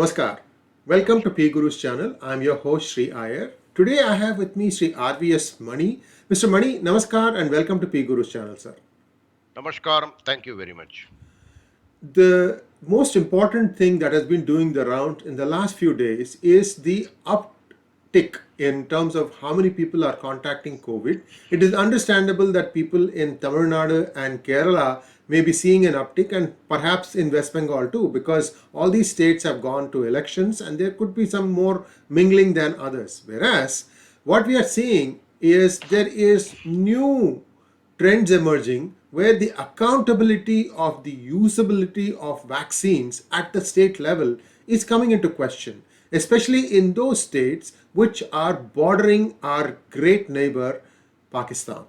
Namaskar. Welcome to Namaskar. P Guru's channel. I'm your host Sri Iyer. Today I have with me Sri RVS Mani. Mr. Mani, Namaskar and welcome to P Guru's channel, sir. Namaskaram. Thank you very much. The most important thing that has been doing the round in the last few days is the uptick in terms of how many people are contacting COVID. It is understandable that people in Tamil Nadu and Kerala may be seeing an uptick, and perhaps in West Bengal too, because all these states have gone to elections and there could be some more mingling than others. Whereas what we are seeing is there is new trends emerging where the accountability of the usability of vaccines at the state level is coming into question, especially in those states which are bordering our great neighbor Pakistan.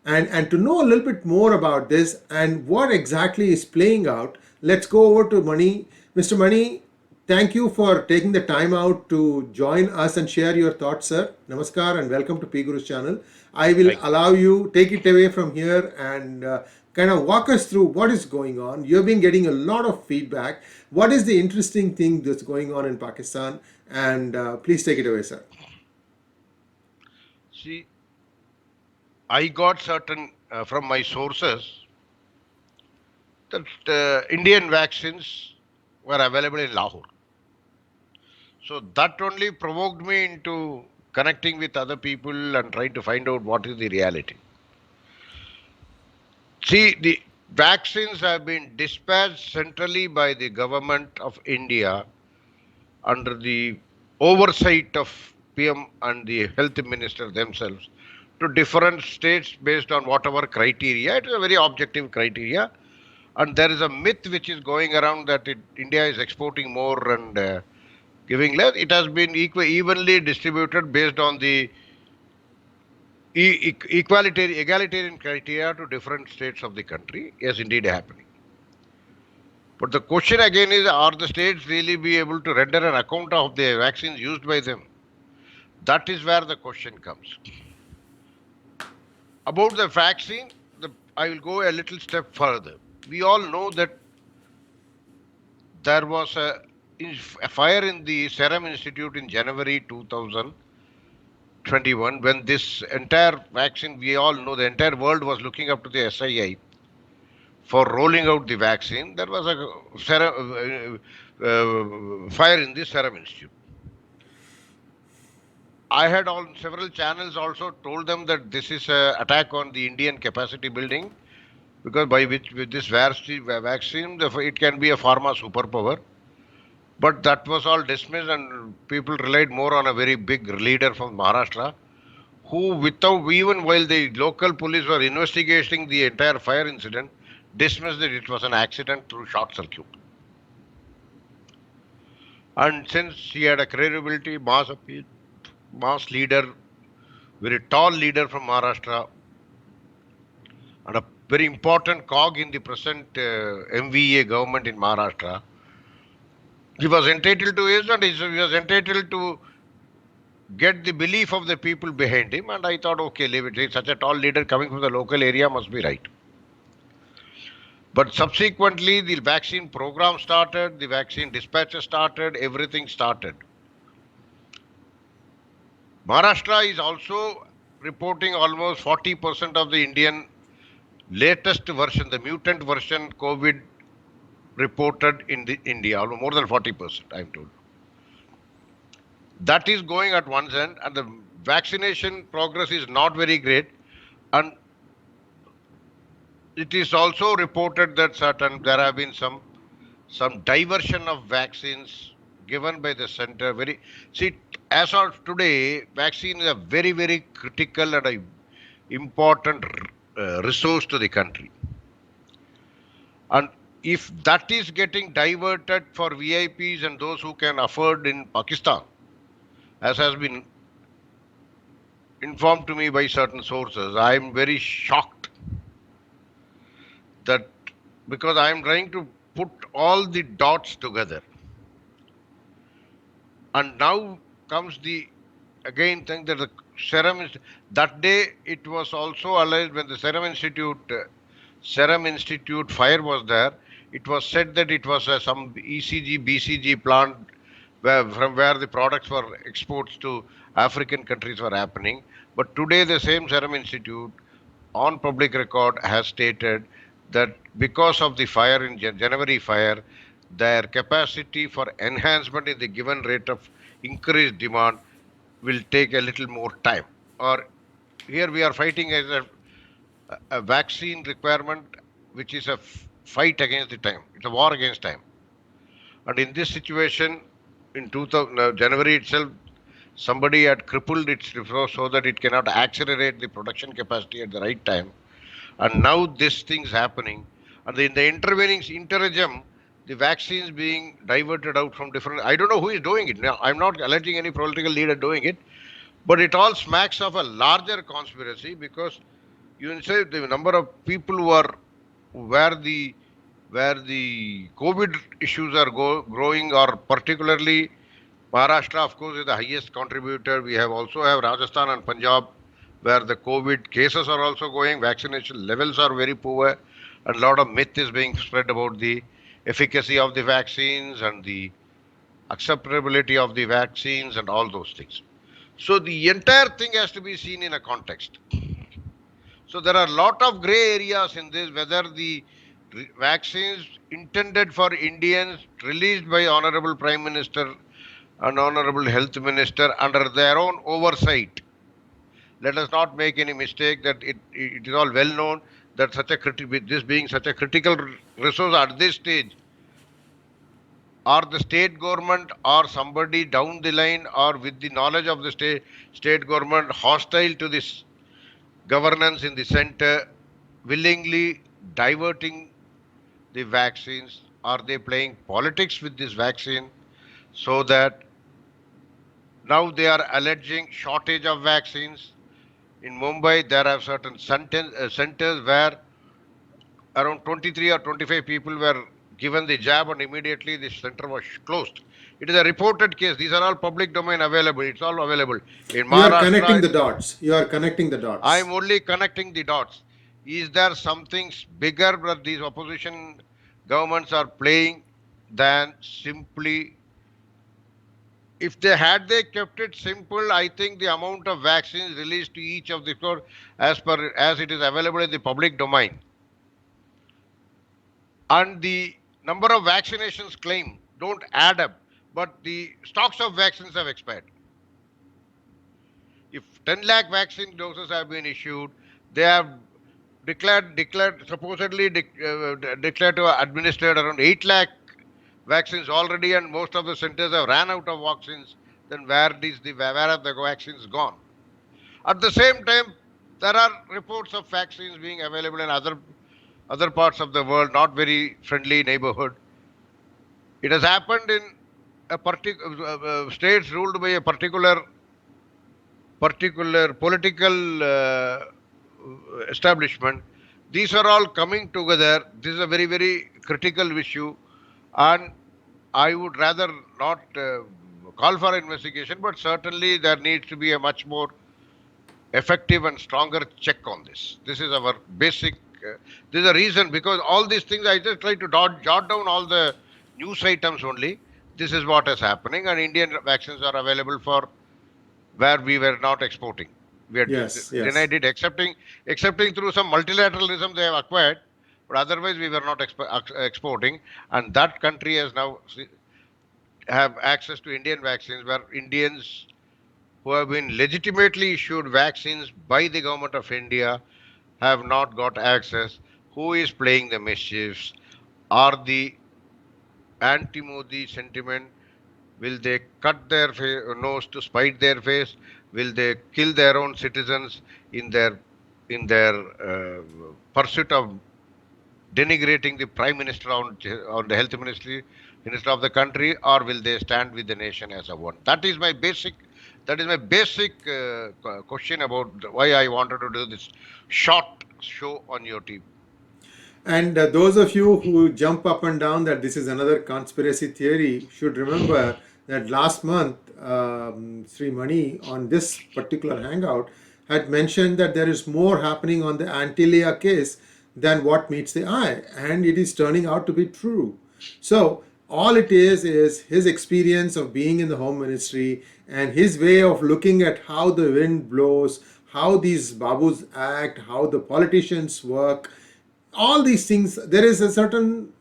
And to know a little bit more about this and what exactly is playing out, let's go over to Mani. Mr. Mani, thank you for taking the time out to join us and share your thoughts, sir. Namaskar and welcome to P Guru's channel. I will Thank you. allow you take it away from here and kind of walk us through what is going on. You've been getting a lot of feedback. What is the interesting thing that's going on in Pakistan? And please take it away, sir. See, I got certain from my sources that Indian vaccines were available in Lahore. So that only provoked me into connecting with other people and trying to find out what is the reality. See, the vaccines have been dispatched centrally by the government of India under the oversight of PM and the health minister themselves to different states based on whatever criteria. It is a very objective criteria. And there is a myth which is going around that India is exporting more and giving less. It has been evenly distributed based on the egalitarian criteria to different states of the country. Yes, indeed happening. But the question again is, are the states really be able to render an account of the vaccines used by them? That is where the question comes. About the vaccine, I will go a little step further. We all know that there was a fire in the Serum Institute in January 2021 when this entire vaccine, we all know the entire world was looking up to the SII for rolling out the vaccine. There was a fire in the Serum Institute. I had on several channels also told them that this is an attack on the Indian capacity building because by which with this vaccine it can be a pharma superpower. But that was all dismissed and people relied more on a very big leader from Maharashtra who without even while the local police were investigating the entire fire incident dismissed that it was an accident through short circuit. And since he had a credibility, mass appeal, mass leader, very tall leader from Maharashtra, and a very important cog in the present MVA government in Maharashtra. He was entitled to his and he was entitled to get the belief of the people behind him. And I thought, okay, leave it. Such a tall leader coming from the local area must be right. But subsequently, the vaccine program started, the vaccine dispatches started, everything started. Maharashtra is also reporting almost 40% of the Indian latest version, the mutant version COVID reported in the India, almost more than 40%, I'm told. That is going at one end, and the vaccination progress is not very great. And it is also reported that there have been some diversion of vaccines given by the center. Very see, as of today, vaccine is a very critical and a important resource to the country. And if that is getting diverted for VIPs and those who can afford in Pakistan, as has been informed to me by certain sources, I am very shocked that because I am trying to put all the dots together. And now comes the again thing that the Serum that day it was also alleged when the Serum Institute fire was there. It was said that it was some ECG, BCG plant from where the products were exports to African countries were happening. But today, the same Serum Institute, on public record, has stated that because of the fire in January fire, their capacity for enhancement in the given rate of increased demand will take a little more time. Or here we are fighting as a vaccine requirement, which is a fight against the time. It's a war against time. And in this situation, in 2000, January itself, somebody had crippled its resource so that it cannot accelerate the production capacity at the right time. And now this thing's happening. And in the intervening interim, the vaccines being diverted out from different. I don't know who is doing it. Now, I'm not alleging any political leader doing it, but it all smacks of a larger conspiracy because you can say the number of people who are where the where the COVID issues are growing, or particularly Maharashtra, of course, is the highest contributor. We have also have Rajasthan and Punjab, where the COVID cases are also going. Vaccination levels are very poor, and a lot of myth is being spread about the efficacy of the vaccines and the acceptability of the vaccines and all those things. So the entire thing has to be seen in a context. So there are a lot of gray areas in this, whether the vaccines intended for Indians released by Honorable Prime Minister and Honorable Health Minister under their own oversight. Let us not make any mistake that it is all well known that this being such a critical resource at this stage, or the state government or somebody down the line or with the knowledge of the state government hostile to this governance in the center willingly diverting the vaccines? Are they playing politics with this vaccine so that now they are alleging shortage of vaccines? In Mumbai, there are certain centers where around 23 or 25 people were given the jab and immediately the center was closed. It is a reported case. These are all public domain available. It's all available. In You are connecting Maharashtra, the dots. You are connecting the I'm dots. only connecting the dots. Is there something bigger that these opposition governments are playing than simply? If they kept it simple, I think the amount of vaccines released to each of the store as it is available in the public domain, and the number of vaccinations claimed don't add up, but the stocks of vaccines have expired. If 10 lakh vaccine doses have been issued, they have supposedly declared to administered around 8 lakh vaccines already, and most of the centers have ran out of vaccines. Then where have the vaccines gone? At the same time, there are reports of vaccines being available in other parts of the world, not very friendly neighborhood. It has happened in a particular states ruled by a particular political establishment. These are all coming together. This is a very critical issue, and I would rather not call for investigation, but certainly there needs to be a much more effective and stronger check on this. This is our basic. This is a reason because all these things I just try to jot down all the news items only. This is what is happening, and Indian vaccines are available for where we were not exporting. We had Yes, yes. denied it, excepting through some multilateralism they have acquired, but otherwise we were not exporting, and that country has now have access to Indian vaccines, where Indians who have been legitimately issued vaccines by the government of India have not got access. Who is playing the mischiefs? Are the anti-Modi sentiment? Will they cut their nose to spite their face? Will they kill their own citizens in their pursuit of denigrating the prime minister on the health minister of the country, or will they stand with the nation as a one? That is my basic question about why I wanted to do this short show on your TV. And those of you who jump up and down that this is another conspiracy theory should remember that last month, Sri Mani on this particular hangout had mentioned that there is more happening on the Antilia case than what meets the eye, and it is turning out to be true. So All it is his experience of being in the home ministry and his way of looking at how the wind blows, how these babus act, how the politicians work, all these things. There is a certain,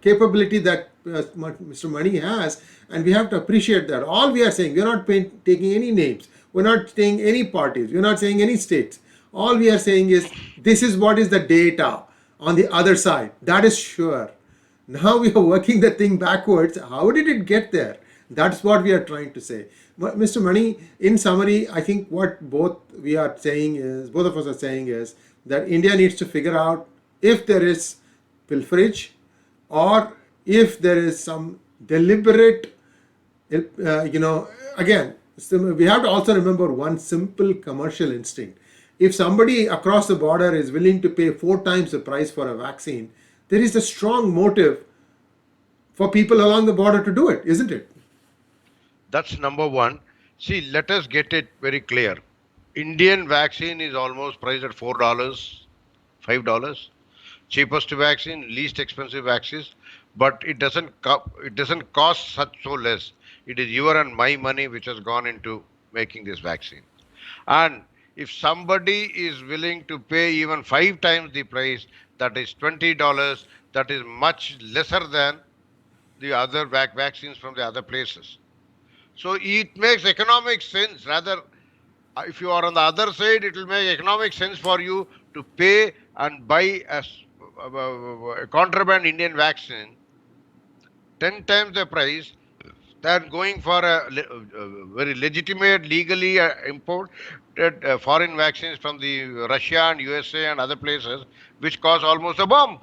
capability that Mr. Mani has, and we have to appreciate that. All we are saying, we are not taking any names, we're not saying any parties, we're not saying any states. All we are saying is this is what is the data on the other side. That is sure. Now we are working the thing backwards. How did it get there? That's what we are trying to say. But Mr. Mani, in summary, I think what both of us are saying is that India needs to figure out if there is pilferage or if there is some deliberate, again, we have to also remember one simple commercial instinct. If somebody across the border is willing to pay 4 times the price for a vaccine, there is a strong motive for people along the border to do it, isn't it? That's number one. See, let us get it very clear. Indian vaccine is almost priced at $4, $5. Cheapest vaccine, least expensive vaccines, but it doesn't cost such so less. It is your and my money which has gone into making this vaccine. And if somebody is willing to pay even 5 times the price, that is $20, that is much lesser than the other vaccines from the other places. So it makes economic sense. Rather, if you are on the other side, it will make economic sense for you to pay and buy a contraband Indian vaccine 10 times the price than going for a very legitimate, legally imported foreign vaccines from the Russia and USA and other places, which cost almost a bomb.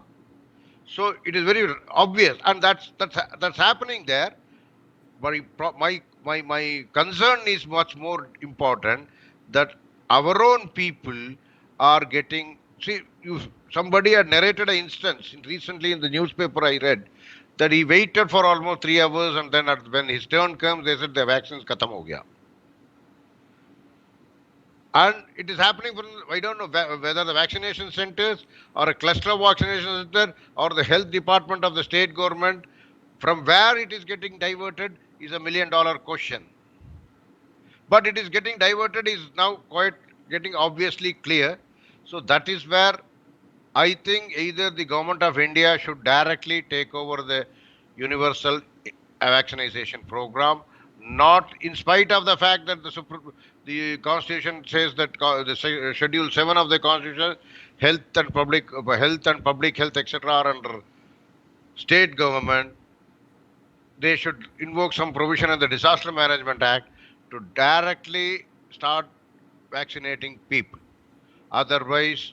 So it is very obvious, and that's happening there. But my concern is much more important, that our own people are getting. See, somebody had narrated an instance recently in the newspaper I read, that he waited for almost 3 hours, and then when his turn comes, they said the vaccine's khatam ho gaya. And it is happening from, I don't know whether the vaccination centers or a cluster of vaccination center or the health department of the state government, from where it is getting diverted is $1 million question. But it is getting diverted is now quite getting obviously clear. So that is where I think either the government of India should directly take over the universal vaccination program, not in spite of the fact that the Constitution says that the Schedule 7 of the Constitution, health and public health, etc., are under state government. They should invoke some provision in the Disaster Management Act to directly start vaccinating people. Otherwise,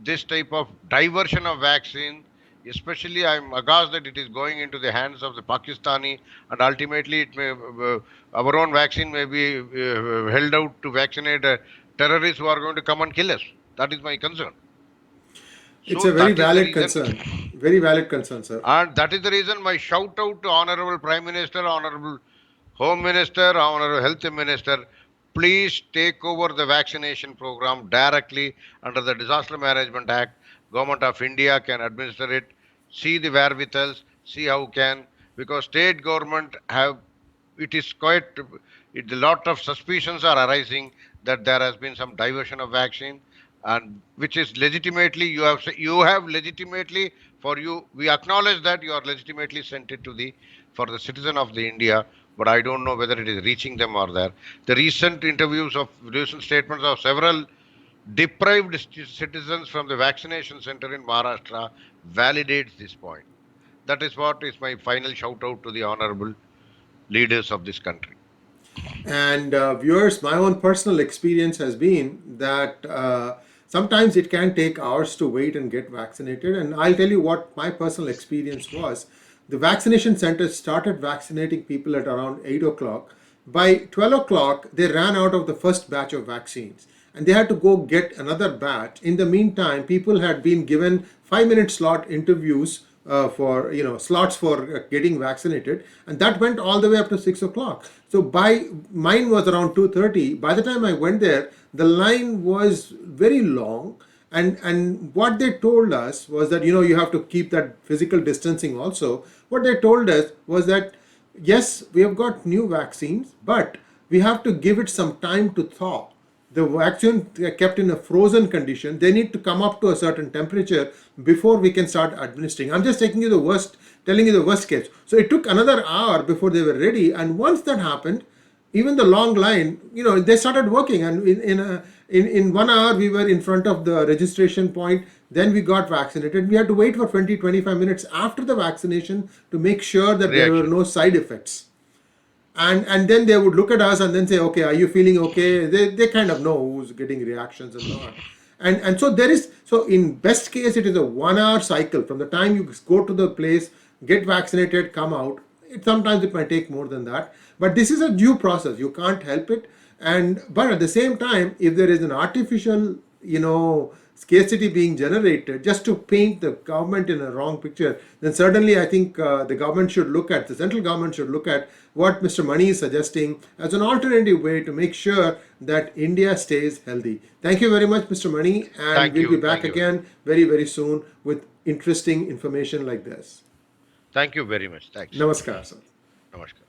this type of diversion of vaccine, especially I'm aghast that it is going into the hands of the Pakistani, and ultimately it may our own vaccine may be held out to vaccinate terrorists who are going to come and kill us. That is my concern. It's So a very that is the valid reason. concern. Very valid concern, sir. And that is the reason my shout out to Honorable Prime Minister, Honorable Home Minister, Honorable Health Minister, please take over the vaccination program directly under the Disaster Management Act. Government of India can administer it. See the wherewithals, see how can, because state government have, it is quite, a lot of suspicions are arising that there has been some diversion of vaccine, and which is legitimately you have legitimately, for you, we acknowledge that you are legitimately sent it to the for the citizen of the India, but I don't know whether it is reaching them or there. The recent statements of several deprived citizens from the vaccination center in Maharashtra validates this point. That is what is my final shout out to the honorable leaders of this country. And viewers, my own personal experience has been that sometimes it can take hours to wait and get vaccinated. And I'll tell you what my personal experience was. The vaccination centers started vaccinating people at around 8 o'clock. By 12 o'clock, they ran out of the first batch of vaccines and they had to go get another batch. In the meantime, people had been given 5-minute slot interviews for slots for getting vaccinated, and that went all the way up to 6 o'clock. So by mine was around 2:30. By the time I went there, the line was very long, and what they told us was that you have to keep that physical distancing also. What they told us was that yes, we have got new vaccines, but we have to give it some time to thaw. The vaccine kept in a frozen condition. They need to come up to a certain temperature before we can start administering. I'm just taking you the worst, telling you the worst case. So it took another hour before they were ready, and once that happened, even the long line, they started working, and in 1 hour we were in front of the registration point. Then we got vaccinated. We had to wait for 20-25 minutes after the vaccination to make sure that there were Reaction. no side effects. And then they would look at us and then say, okay, are you feeling okay? They kind of know who's getting reactions and not. And so there is, so in best case it is a 1 hour cycle from the time you go to the place, get vaccinated, come out. Sometimes it might take more than that, but this is a due process. You can't help it. And but at the same time, if there is an artificial, scarcity being generated just to paint the government in a wrong picture, then certainly I think the central government should look at what Mr. Mani is suggesting as an alternative way to make sure that India stays healthy. Thank you very much, Mr. Mani, and Thank we'll you. be back Thank you. again very, very soon with interesting information like this. Thank you very much. Thanks. Namaskar, sir. Namaskar.